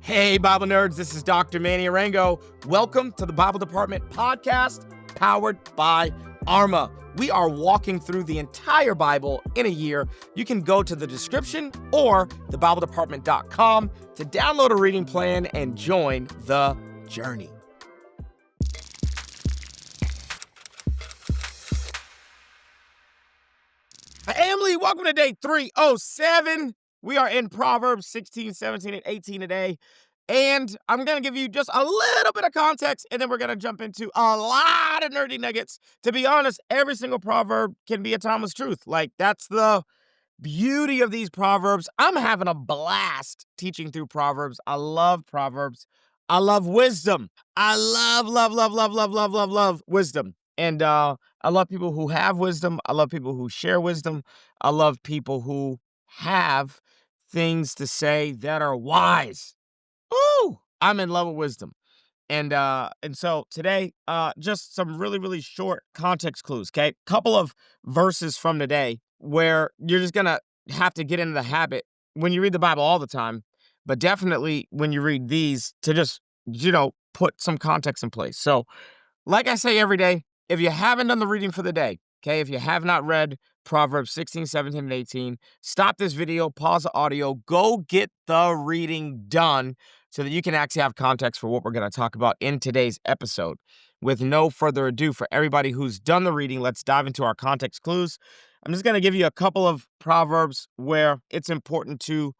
Hey, Bible nerds, this is Dr. Manny Arango. Welcome to the Bible Department podcast powered by Arma. We are walking through the entire Bible in a year. You can go to the description or thebibledepartment.com to download a reading plan and join the journey. Family, welcome to day 307. We are in Proverbs 16, 17, and 18 today. And I'm going to give you just a little bit of context, and then we're going to jump into a lot of nerdy nuggets. To be honest, every single proverb can be a timeless truth. Like, that's the beauty of these proverbs. I'm having a blast teaching through Proverbs. I love Proverbs. I love wisdom. I love wisdom. And I love people who have wisdom. I love people who share wisdom. I love people who have things to say that are wise. Ooh, I'm in love with wisdom. And so today, just some really short context clues, okay? Couple of verses from today where you're just gonna have to get into the habit when you read the Bible all the time, but definitely when you read these to just, put some context in place. So, like I say every day, if you haven't done the reading for the day, okay, if you have not read Proverbs 16, 17, and 18, stop this video, pause the audio, go get the reading done so that you can actually have context for what we're going to talk about in today's episode. With no further ado, for everybody who's done the reading, let's dive into our context clues. I'm just going to give you a couple of Proverbs where it's important to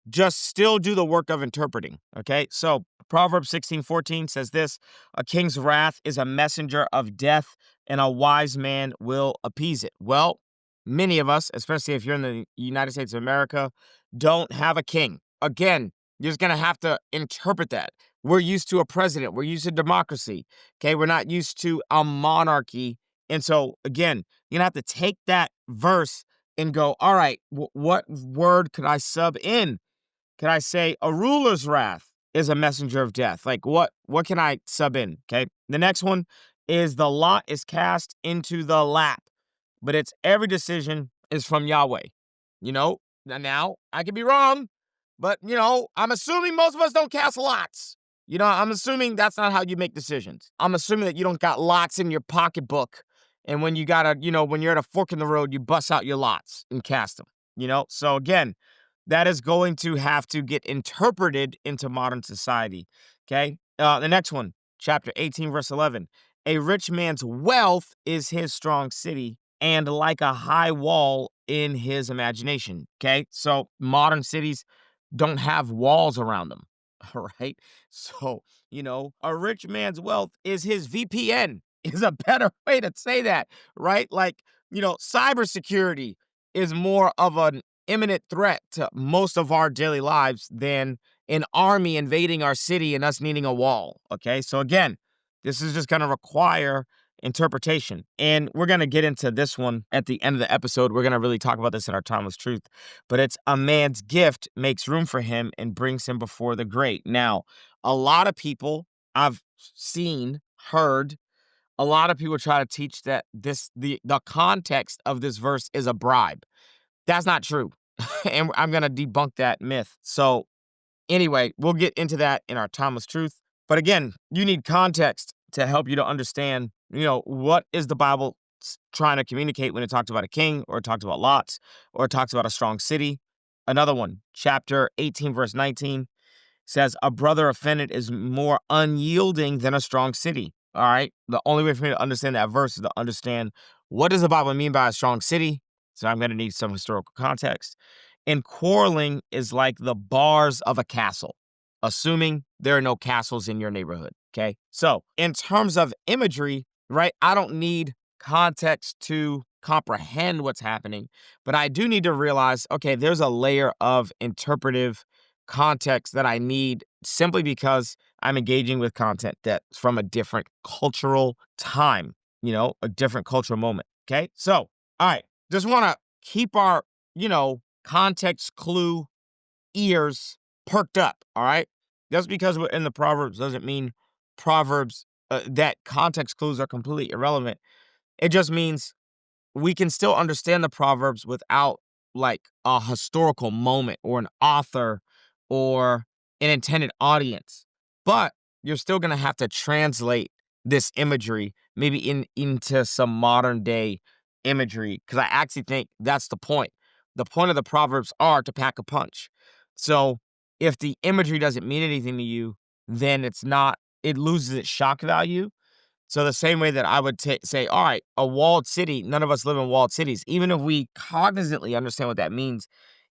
just still do the work of interpreting, okay? So Proverbs 16:14 says this: a king's wrath is a messenger of death, and a wise man will appease it. Well, many of us, especially if you're in the United States of America, don't have a king. Again, you're just going to have to interpret that. We're used to a president. We're used to democracy, okay? We're not used to a monarchy. And so, again, you're going to have to take that verse and go, all right, what word could I sub in? Can I say a ruler's wrath is a messenger of death? Like, what can I sub in? Okay. The next one is the lot is cast into the lap, but it's every decision is from Yahweh. Now I could be wrong, but I'm assuming most of us don't cast lots. I'm assuming that's not how you make decisions. I'm assuming that you don't got lots in your pocketbook. And when you gotta, when you're at a fork in the road, you bust out your lots and cast them, So again, that is going to have to get interpreted into modern society, okay? The next one, chapter 18, verse 11. A rich man's wealth is his strong city, and like a high wall in his imagination, okay? So modern cities don't have walls around them, all right? So, a rich man's wealth is his VPN, is a better way to say that, right? Like, cybersecurity is more of an imminent threat to most of our daily lives than an army invading our city and us needing a wall, okay? So again, this is just going to require interpretation. And we're going to get into this one at the end of the episode. We're going to really talk about this in our timeless truth. But it's a man's gift makes room for him and brings him before the great. Now, a lot of people I've seen, heard, a lot of people try to teach that the context of this verse is a bribe. That's not true. And I'm going to debunk that myth. So anyway, we'll get into that in our timeless truth. But again, you need context to help you to understand, what is the Bible trying to communicate when it talks about a king, or it talks about lots, or it talks about a strong city. Another one, chapter 18, verse 19 says, a brother offended is more unyielding than a strong city. All right. The only way for me to understand that verse is to understand, what does the Bible mean by a strong city? So I'm going to need some historical context. And quarreling is like the bars of a castle, assuming there are no castles in your neighborhood, okay? So in terms of imagery, right, I don't need context to comprehend what's happening, but I do need to realize, okay, there's a layer of interpretive context that I need simply because I'm engaging with content that's from a different cultural time, a different cultural moment, okay? So, all right. Just want to keep our, context clue ears perked up, all right? Just because we're in the Proverbs doesn't mean Proverbs, that context clues are completely irrelevant. It just means we can still understand the Proverbs without, like, a historical moment or an author or an intended audience. But you're still going to have to translate this imagery maybe into some modern day imagery, because I actually think that's the point. The point of the Proverbs are to pack a punch. So if the imagery doesn't mean anything to you, then it loses its shock value. So the same way that I would say, all right, a walled city, none of us live in walled cities. Even if we cognizantly understand what that means,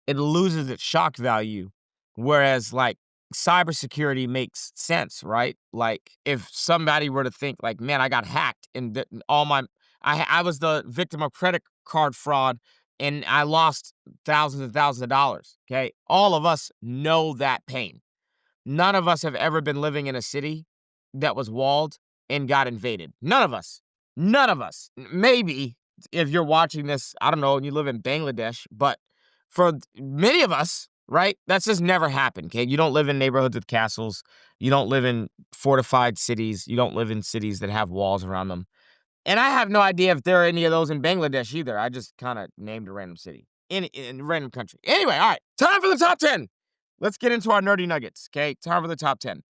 it loses its shock value. Whereas like cybersecurity makes sense, right? Like if somebody were to think like, man, I got hacked and I was the victim of credit card fraud and I lost thousands and thousands of dollars. Okay. All of us know that pain. None of us have ever been living in a city that was walled and got invaded. None of us. None of us. Maybe if you're watching this, I don't know, and you live in Bangladesh, but for many of us, right, that's just never happened, okay? You don't live in neighborhoods with castles. You don't live in fortified cities. You don't live in cities that have walls around them. And I have no idea if there are any of those in Bangladesh either. I just kind of named a random city in a random country. Anyway, all right, time for the top 10. Let's get into our nerdy nuggets, okay? Time for the top 10.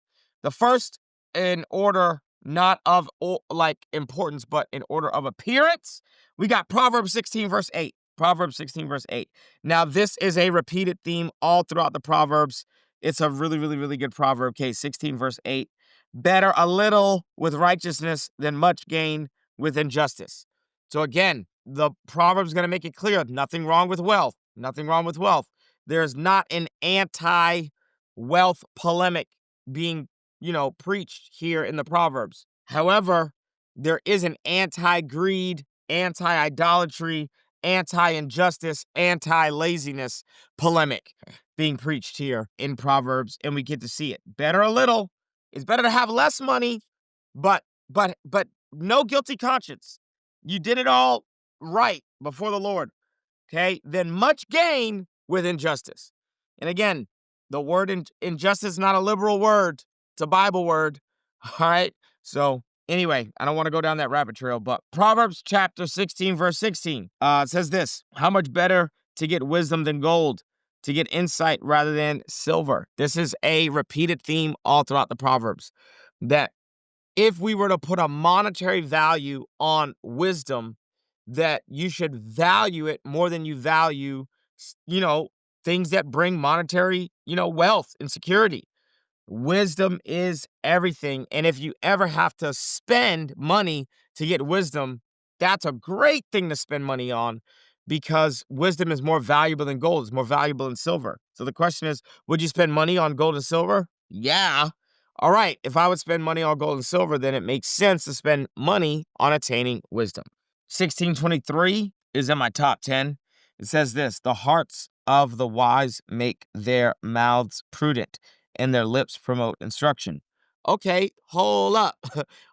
The first in order, not of like importance, but in order of appearance, we got Proverbs 16, verse 8. Proverbs 16, verse 8. Now, this is a repeated theme all throughout the Proverbs. It's a really, really, really good proverb. Okay, 16, verse 8. Better a little with righteousness than much gain with injustice. So again, the Proverbs is going to make it clear, nothing wrong with wealth. Nothing wrong with wealth. There's not an anti-wealth polemic being, preached here in the Proverbs. However, there is an anti-greed, anti-idolatry, anti-injustice, anti-laziness polemic being preached here in Proverbs, and we get to see it. Better a little. It's better to have less money, but no guilty conscience. You did it all right before the Lord, okay? Then much gain with injustice. And again, the word injustice is not a liberal word. It's a Bible word, all right? So anyway, I don't want to go down that rabbit trail, but Proverbs chapter 16, verse 16 says this: how much better to get wisdom than gold, to get insight rather than silver. This is a repeated theme all throughout the Proverbs, that if we were to put a monetary value on wisdom, that you should value it more than you value, things that bring monetary, wealth and security. Wisdom is everything. And if you ever have to spend money to get wisdom, that's a great thing to spend money on, because wisdom is more valuable than gold. It's more valuable than silver. So the question is, would you spend money on gold and silver? Yeah. All right. If I would spend money on gold and silver, then it makes sense to spend money on attaining wisdom. 1623 is in my top 10. It says this: the hearts of the wise make their mouths prudent, and their lips promote instruction. Okay, hold up.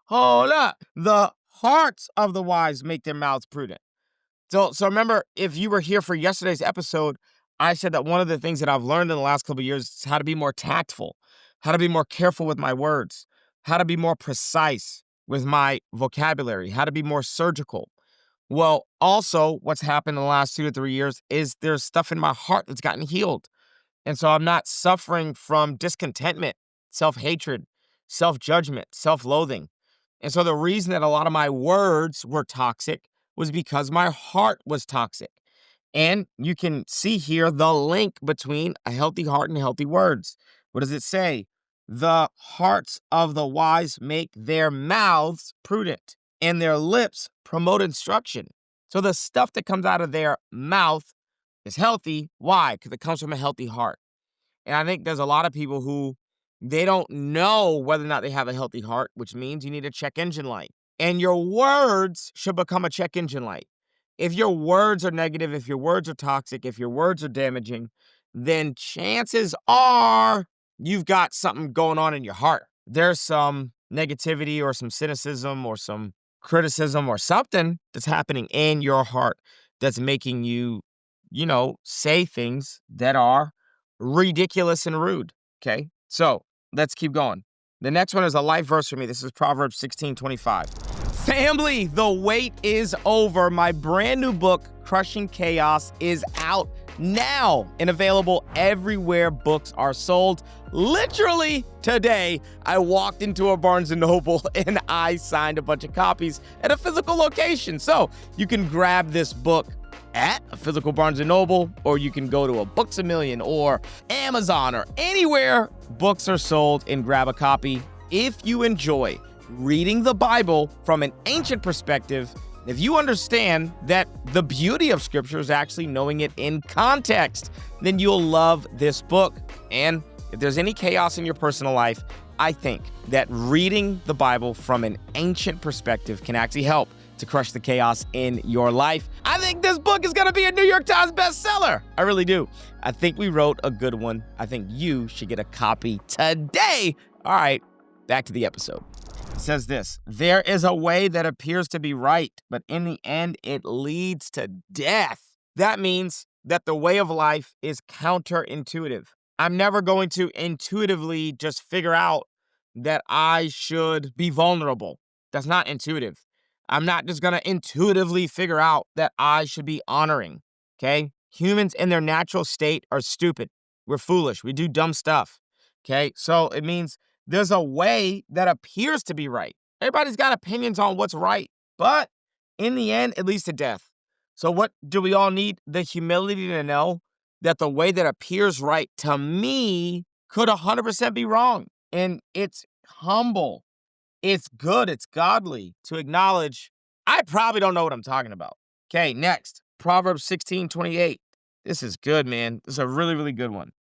Hold up. The hearts of the wise make their mouths prudent. So remember, if you were here for yesterday's episode, I said that one of the things that I've learned in the last couple of years is how to be more tactful, how to be more careful with my words, how to be more precise with my vocabulary, how to be more surgical. Well, also, what's happened in the last 2 to 3 years is there's stuff in my heart that's gotten healed. And so I'm not suffering from discontentment, self-hatred, self-judgment, self-loathing. And so the reason that a lot of my words were toxic was because my heart was toxic. And you can see here the link between a healthy heart and healthy words. What does it say? The hearts of the wise make their mouths prudent, and their lips promote instruction. So the stuff that comes out of their mouth is healthy. Why? Because it comes from a healthy heart. And I think there's a lot of people who they don't know whether or not they have a healthy heart, which means you need a check engine light. And your words should become a check engine light. If your words are negative, if your words are toxic, if your words are damaging, then chances are you've got something going on in your heart. There's some negativity or some cynicism or some criticism or something that's happening in your heart that's making you, say things that are ridiculous and rude. Okay, so let's keep going. The next one is a life verse for me. This is Proverbs 16:25. Family, the wait is over. My brand new book, Crushing Chaos, is out now and available everywhere books are sold. Literally today, I walked into a Barnes & Noble and I signed a bunch of copies at a physical location. So you can grab this book at a physical Barnes & Noble, or you can go to a Books A Million or Amazon or anywhere books are sold and grab a copy. If you enjoy reading the Bible from an ancient perspective, if you understand that the beauty of Scripture is actually knowing it in context, then you'll love this book. And if there's any chaos in your personal life, I think that reading the Bible from an ancient perspective can actually help to crush the chaos in your life. I think this book is going to be a New York Times bestseller. I really do. I think we wrote a good one. I think you should get a copy today. All right, back to the episode. It says this: there is a way that appears to be right, but in the end, it leads to death. That means that the way of life is counterintuitive. I'm never going to intuitively just figure out that I should be vulnerable. That's not intuitive. I'm not just going to intuitively figure out that I should be honoring, okay? Humans in their natural state are stupid. We're foolish. We do dumb stuff, okay? So it means there's a way that appears to be right. Everybody's got opinions on what's right, but in the end, it leads to death. So what do we all need? The humility to know that the way that appears right to me could 100% be wrong. And it's humble. It's good, it's godly to acknowledge I probably don't know what I'm talking about. Okay, next, Proverbs 16:28. This is good, man. This is a really, really good one.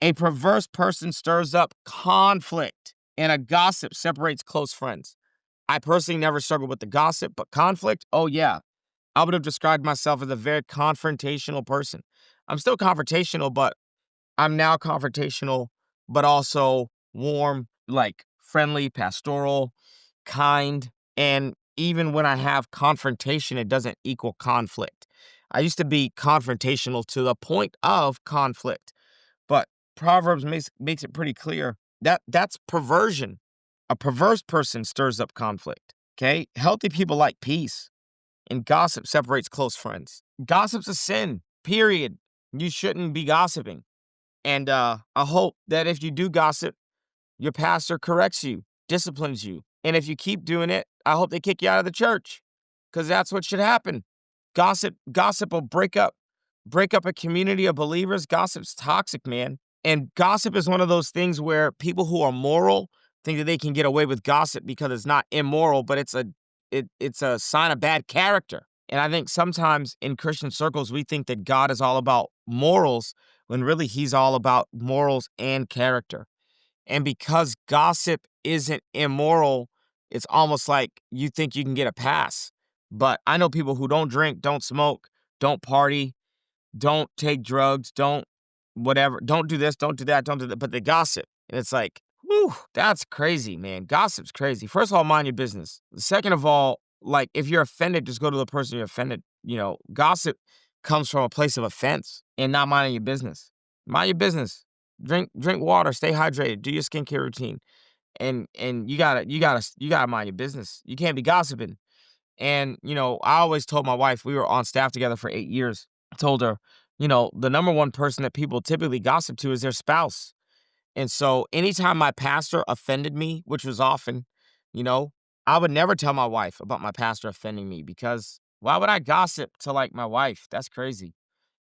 A perverse person stirs up conflict, and a gossip separates close friends. I personally never struggled with the gossip, but conflict, oh yeah. I would have described myself as a very confrontational person. I'm still confrontational, but I'm now confrontational, but also warm, like friendly, pastoral, kind. And even when I have confrontation, it doesn't equal conflict. I used to be confrontational to the point of conflict, but Proverbs makes it pretty clear that that's perversion. A perverse person stirs up conflict. Okay, healthy people like peace, and gossip separates close friends. Gossip's a sin. Period. You shouldn't be gossiping. And I hope that if you do gossip, your pastor corrects you, disciplines you. And if you keep doing it, I hope they kick you out of the church, because that's what should happen. Gossip will break up a community of believers. Gossip's toxic, man. And gossip is one of those things where people who are moral think that they can get away with gossip because it's not immoral, but it's a sign of bad character. And I think sometimes in Christian circles, we think that God is all about morals when really he's all about morals and character. And because gossip isn't immoral, it's almost like you think you can get a pass. But I know people who don't drink, don't smoke, don't party, don't take drugs, don't whatever, don't do this, don't do that, don't do that, but they gossip. And it's like, whew, that's crazy, man. Gossip's crazy. First of all, mind your business. Second of all, like if you're offended, just go to the person you're offended. You know, gossip comes from a place of offense and not minding your business. Mind your business. Drink water, stay hydrated, do your skincare routine. And you gotta mind your business. You can't be gossiping. And, you know, I always told my wife, we were on staff together for 8 years. I told her, you know, the number one person that people typically gossip to is their spouse. And so anytime my pastor offended me, which was often, you know, I would never tell my wife about my pastor offending me, because why would I gossip to like my wife? That's crazy.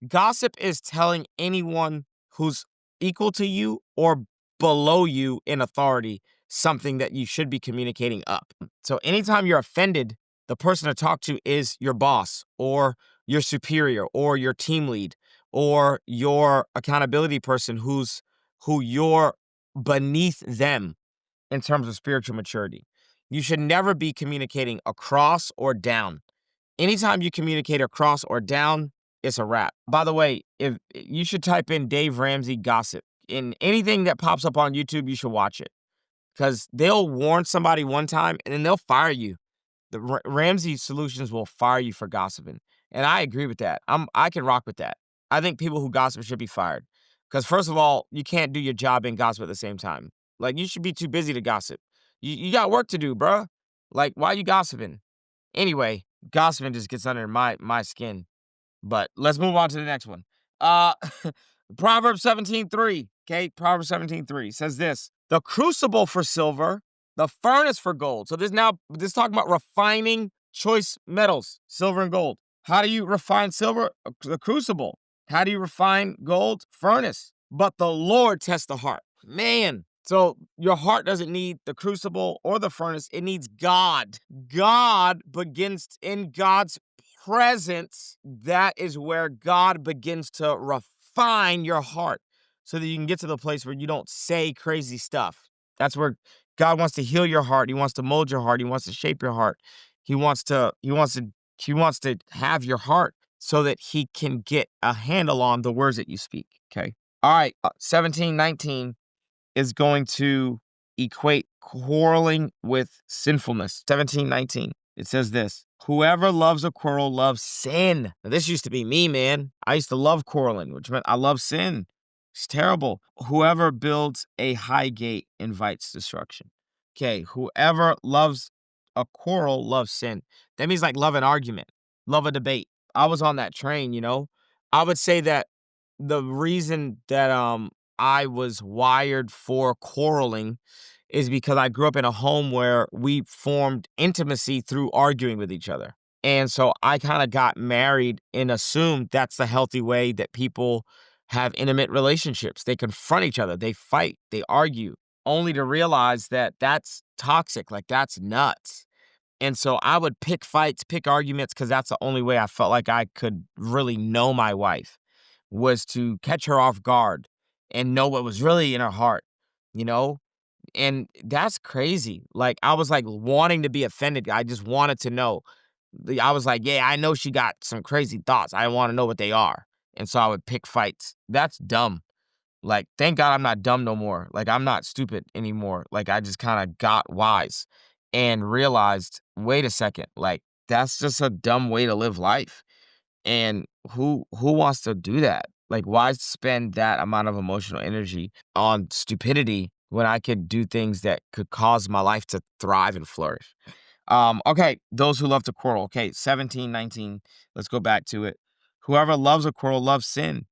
Gossip is telling anyone who's equal to you or below you in authority something that you should be communicating up. So anytime you're offended, the person to talk to is your boss or your superior or your team lead or your accountability person who you're beneath them in terms of spiritual maturity. You should never be communicating across or down. Anytime you communicate across or down, it's a wrap. By the way, if you should type in Dave Ramsey gossip in anything that pops up on YouTube, you should watch it, because they'll warn somebody one time and then they'll fire you. The Ramsey Solutions will fire you for gossiping. And I agree with that. I can rock with that. I think people who gossip should be fired. Because first of all, you can't do your job and gossip at the same time. Like, you should be too busy to gossip. You got work to do, bruh. Like, why are you gossiping? Anyway, gossiping just gets under my skin. But let's move on to the next one. Uh, Proverbs 17:3. Okay, Proverbs 17:3 says this: the crucible for silver, the furnace for gold. So this is talking about refining choice metals, silver and gold. How do you refine silver? The crucible. How do you refine gold? Furnace. But the Lord tests the heart. Man. So your heart doesn't need the crucible or the furnace. It needs God. God begins in God's presence. That is where God begins to refine your heart so that you can get to the place where you don't say crazy stuff. That's where God wants to heal your heart. He wants to mold your heart. He wants to shape your heart. He wants to have your heart so that he can get a handle on the words that you speak. Okay. All right. 17:19 is going to equate quarreling with sinfulness. 17:19. It says this: whoever loves a quarrel loves sin. Now, this used to be me, man. I used to love quarreling, which meant I love sin. It's terrible. Whoever builds a high gate invites destruction. Okay, whoever loves a quarrel loves sin. That means like love an argument, love a debate. I was on that train. I would say that the reason that I was wired for quarreling is because I grew up in a home where we formed intimacy through arguing with each other. And so I kind of got married and assumed that's the healthy way that people have intimate relationships. They confront each other, they fight, they argue, only to realize that that's toxic, like that's nuts. And so I would pick fights, pick arguments, because that's the only way I felt like I could really know my wife, was to catch her off guard and know what was really in her heart, you know? And that's crazy. Like, I was like wanting to be offended. I just wanted to know. I was like, yeah, I know she got some crazy thoughts. I want to know what they are. And so I would pick fights. That's dumb. Like, thank God I'm not dumb no more. Like, I'm not stupid anymore. Like, I just kind of got wise and realized, wait a second, like, that's just a dumb way to live life. And who wants to do that? Like, why spend that amount of emotional energy on stupidity when I could do things that could cause my life to thrive and flourish? Okay, those who love to quarrel. Okay, 17:19. Let's go back to it. Whoever loves a quarrel loves sin.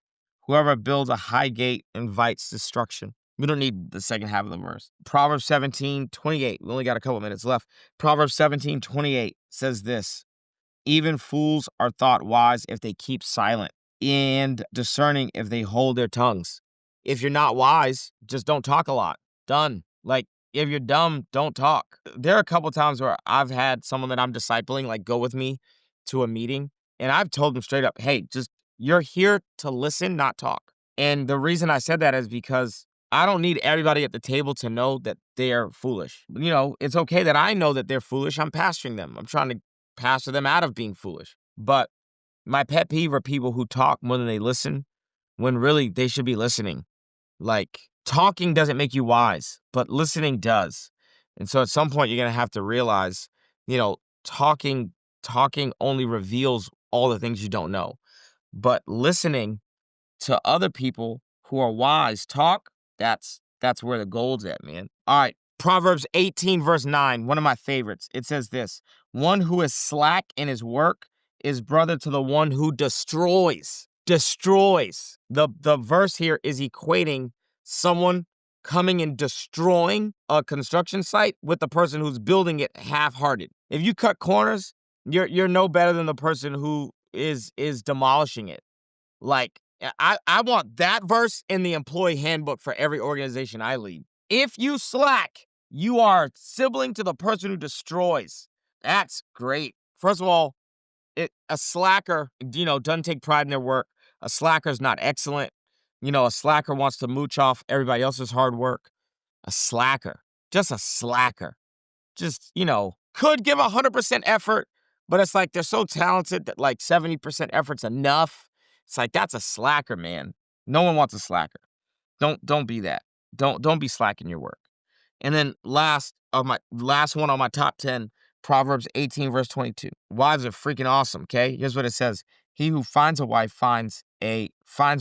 Whoever builds a high gate invites destruction. We don't need the second half of the verse. Proverbs 17:28. We only got a couple minutes left. Proverbs 17:28 says this: even fools are thought wise if they keep silent, and discerning if they hold their tongues. If you're not wise, just don't talk a lot. Done. Like, if you're dumb, don't talk. There are a couple times where I've had someone that I'm discipling, like, go with me to a meeting, and I've told them straight up, hey, just, you're here to listen, not talk. And the reason I said that is because I don't need everybody at the table to know that they're foolish. It's okay that I know that they're foolish. I'm pastoring them. I'm trying to pastor them out of being foolish. But my pet peeve are people who talk more than they listen, when really they should be listening. Like, talking doesn't make you wise, but listening does. And so at some point you're going to have to realize, talking only reveals all the things you don't know. But listening to other people who are wise talk, that's where the gold's at, man. All right. Proverbs 18 verse 9, one of my favorites. It says this: one who is slack in his work is brother to the one who destroys. Destroys. The verse here is equating someone coming and destroying a construction site with the person who's building it half-hearted. If you cut corners, you're no better than the person who is demolishing it. Like, I want that verse in the employee handbook for every organization I lead. If you slack, you are sibling to the person who destroys. That's great. First of all, a slacker, doesn't take pride in their work. A slacker is not excellent. A slacker wants to mooch off everybody else's hard work. A slacker, just a slacker, just, could give 100% effort, but it's like they're so talented that like 70% effort's enough. It's like, that's a slacker, man. No one wants a slacker. Don't be that. Don't be slack in your work. And then last one on my top 10, Proverbs 18 verse 22. Wives are freaking awesome, okay? Here's what it says: he who finds a wife finds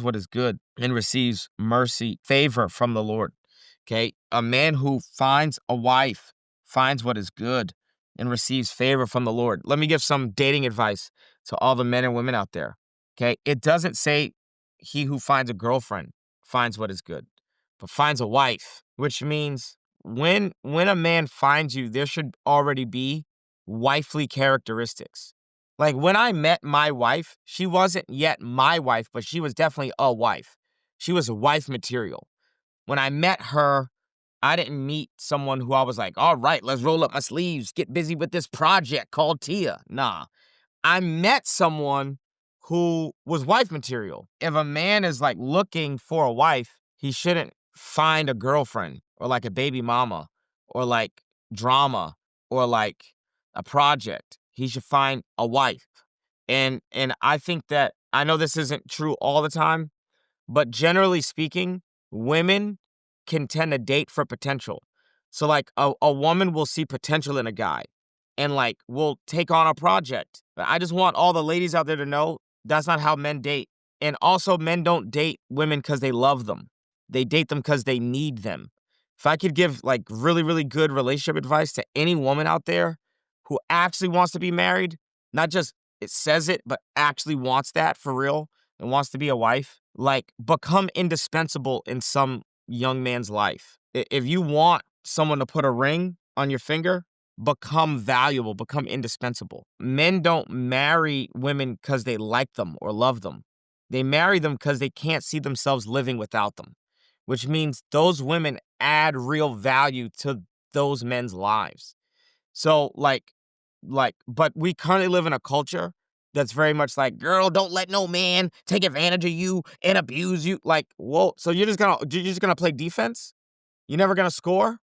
what is good and receives mercy, favor from the Lord. Okay? A man who finds a wife finds what is good and receives favor from the Lord. Let me give some dating advice to all the men and women out there. Okay? It doesn't say he who finds a girlfriend finds what is good, but finds a wife, which means when a man finds you, there should already be wifely characteristics. Like when I met my wife, she wasn't yet my wife, but she was definitely a wife. She was wife material. When I met her, I didn't meet someone who I was like, all right, let's roll up my sleeves, get busy with this project called Tia. Nah, I met someone who was wife material. If a man is like looking for a wife, he shouldn't find a girlfriend or like a baby mama or like drama or like a project. He should find a wife. And I think that I know this isn't true all the time, but generally speaking, women can tend to date for potential. So like a woman will see potential in a guy and like will take on a project. I just want all the ladies out there to know that's not how men date. And also men don't date women because they love them. They date them because they need them. If I could give like really, really good relationship advice to any woman out there who actually wants to be married, not just it says it, but actually wants that for real and wants to be a wife, like become indispensable in some young man's life. If you want someone to put a ring on your finger, become valuable, become indispensable. Men don't marry women because they like them or love them. They marry them because they can't see themselves living without them, which means those women add real value to those men's lives. So but we currently live in a culture that's very much like, girl, don't let no man take advantage of you and abuse you. Like, whoa, so you're just gonna play defense? You're never gonna score?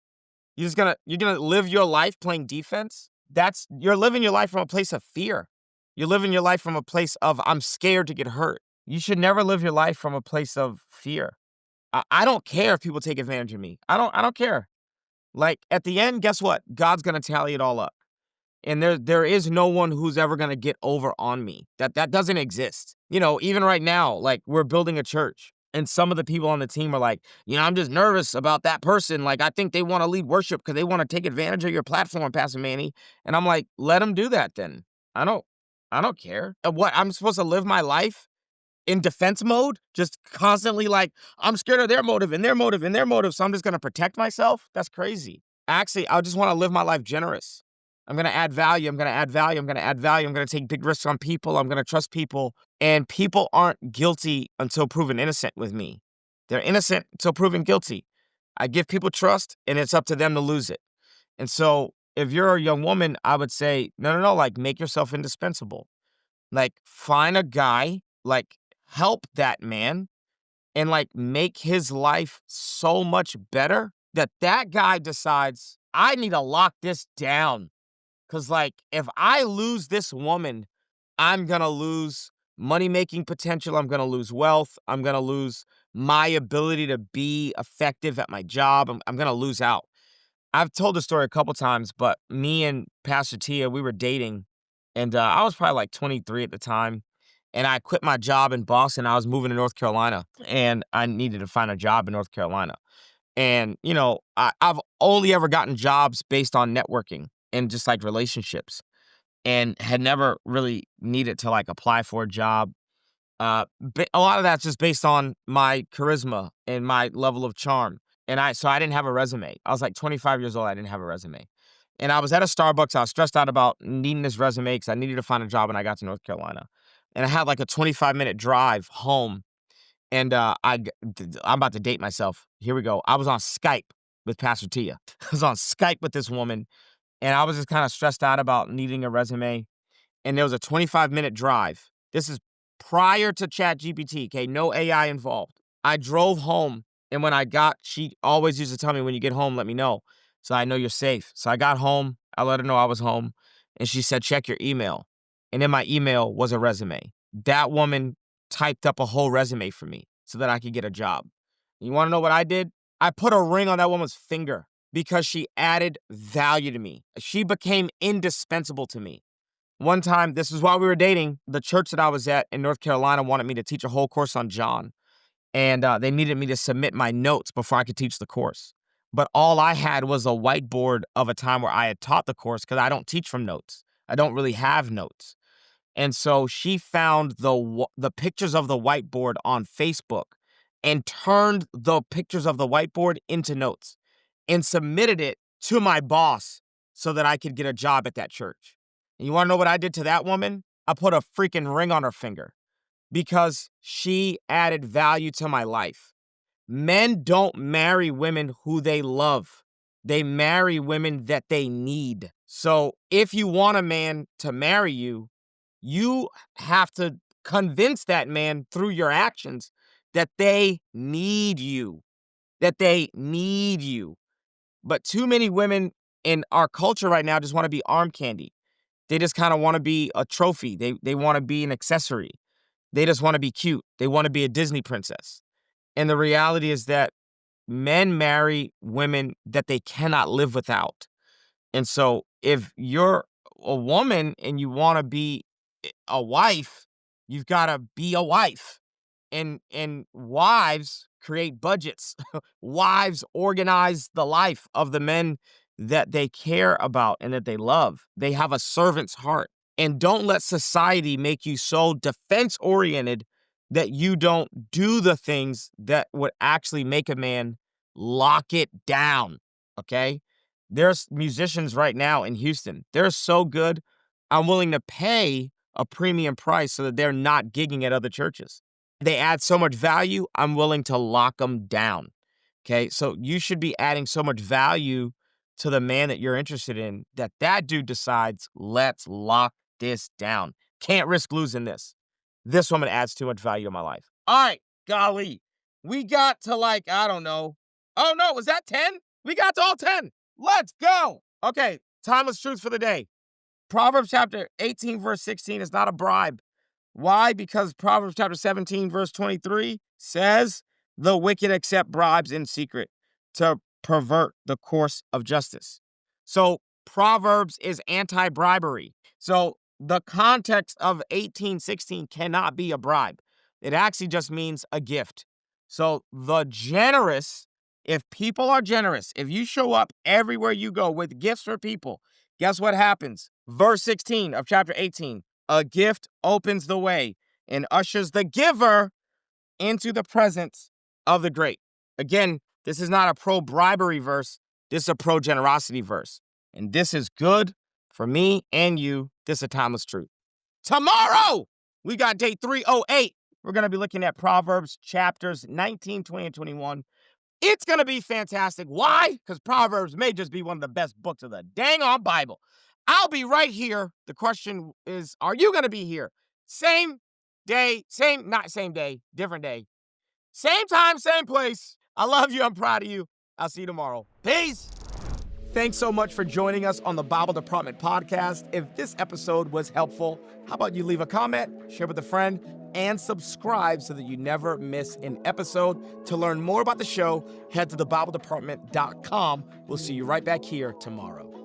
You're gonna live your life playing defense? You're living your life from a place of fear. You're living your life from a place of I'm scared to get hurt. You should never live your life from a place of fear. I don't care if people take advantage of me. I don't care. Like at the end, guess what? God's gonna tally it all up. And there is no one who's ever gonna get over on me. That doesn't exist. Even right now, like we're building a church, and some of the people on the team are like, I'm just nervous about that person. Like I think they want to lead worship because they want to take advantage of your platform, Pastor Manny. And I'm like, let them do that then. I don't care. What I'm supposed to live my life in defense mode, just constantly like I'm scared of their motive and their motive and their motive, so I'm just gonna protect myself? That's crazy. Actually, I just want to live my life generous. I'm going to add value. I'm going to add value. I'm going to add value. I'm going to take big risks on people. I'm going to trust people. And people aren't guilty until proven innocent with me. They're innocent until proven guilty. I give people trust, and it's up to them to lose it. And so if you're a young woman, I would say, no, like make yourself indispensable. Like find a guy, like help that man, and like make his life so much better that guy decides, I need to lock this down. Because, like, if I lose this woman, I'm going to lose money-making potential. I'm going to lose wealth. I'm going to lose my ability to be effective at my job. I'm going to lose out. I've told the story a couple times, but me and Pastor Tia, we were dating, and I was probably like 23 at the time, and I quit my job in Boston. I was moving to North Carolina, and I needed to find a job in North Carolina. And, I've only ever gotten jobs based on networking and just like relationships and had never really needed to like apply for a job. A lot of that's just based on my charisma and my level of charm. So I didn't have a resume. I was like 25 years old. I didn't have a resume. And I was at a Starbucks. I was stressed out about needing this resume because I needed to find a job when I got to North Carolina. And I had like a 25-minute drive home. And I'm about to date myself. Here we go. I was on Skype with Pastor Tia. I was on Skype with this woman, and I was just kind of stressed out about needing a resume. And there was a 25-minute drive. This is prior to ChatGPT, okay? No AI involved. I drove home, and when she always used to tell me, when you get home, let me know, so I know you're safe. So I got home. I let her know I was home, and she said, check your email. And in my email was a resume. That woman typed up a whole resume for me so that I could get a job. You want to know what I did? I put a ring on that woman's finger because she added value to me. She became indispensable to me. One time, this is while we were dating, the church that I was at in North Carolina wanted me to teach a whole course on John. And they needed me to submit my notes before I could teach the course. But all I had was a whiteboard of a time where I had taught the course because I don't teach from notes. I don't really have notes. And so she found the pictures of the whiteboard on Facebook and turned the pictures of the whiteboard into notes and submitted it to my boss so that I could get a job at that church. And you want to know what I did to that woman? I put a freaking ring on her finger because she added value to my life. Men don't marry women who they love. They marry women that they need. So if you want a man to marry you, you have to convince that man through your actions that they need you, that they need you. But too many women in our culture right now just want to be arm candy. They just kind of want to be a trophy. They want to be an accessory. They just want to be cute. They want to be a Disney princess. And the reality is that men marry women that they cannot live without. And so if you're a woman and you want to be a wife, you've got to be a wife. And wives create budgets. Wives organize the life of the men that they care about and that they love. They have a servant's heart. And don't let society make you so defense oriented that you don't do the things that would actually make a man lock it down. Okay? There's musicians right now in Houston. They're so good. I'm willing to pay a premium price so that they're not gigging at other churches. They add so much value, I'm willing to lock them down. Okay? So you should be adding so much value to the man that you're interested in that dude decides, let's lock this down. Can't risk losing this. This woman adds too much value in my life. All right, golly. We got to I don't know. Oh no, was that 10? We got to all 10. Let's go. Okay, timeless truth for the day. Proverbs chapter 18, verse 16 is not a bribe. Why? Because Proverbs chapter 17, verse 23 says, the wicked accept bribes in secret to pervert the course of justice. So Proverbs is anti-bribery. So the context of 1816 cannot be a bribe. It actually just means a gift. So the generous, if people are generous, if you show up everywhere you go with gifts for people, guess what happens? Verse 16 of chapter 18, a gift opens the way and ushers the giver into the presence of the great. Again, this is not a pro-bribery verse. This is a pro-generosity verse. And this is good for me and you. This is a timeless truth. Tomorrow, we got day 308. We're going to be looking at Proverbs chapters 19, 20, and 21. It's going to be fantastic. Why? Because Proverbs may just be one of the best books of the dang on Bible. I'll be right here. The question is, are you going to be here? Same day, not same day, different day. Same time, same place. I love you. I'm proud of you. I'll see you tomorrow. Peace. Thanks so much for joining us on the Bible Department podcast. If this episode was helpful, how about you leave a comment, share with a friend, and subscribe so that you never miss an episode. To learn more about the show, head to thebibledepartment.com. We'll see you right back here tomorrow.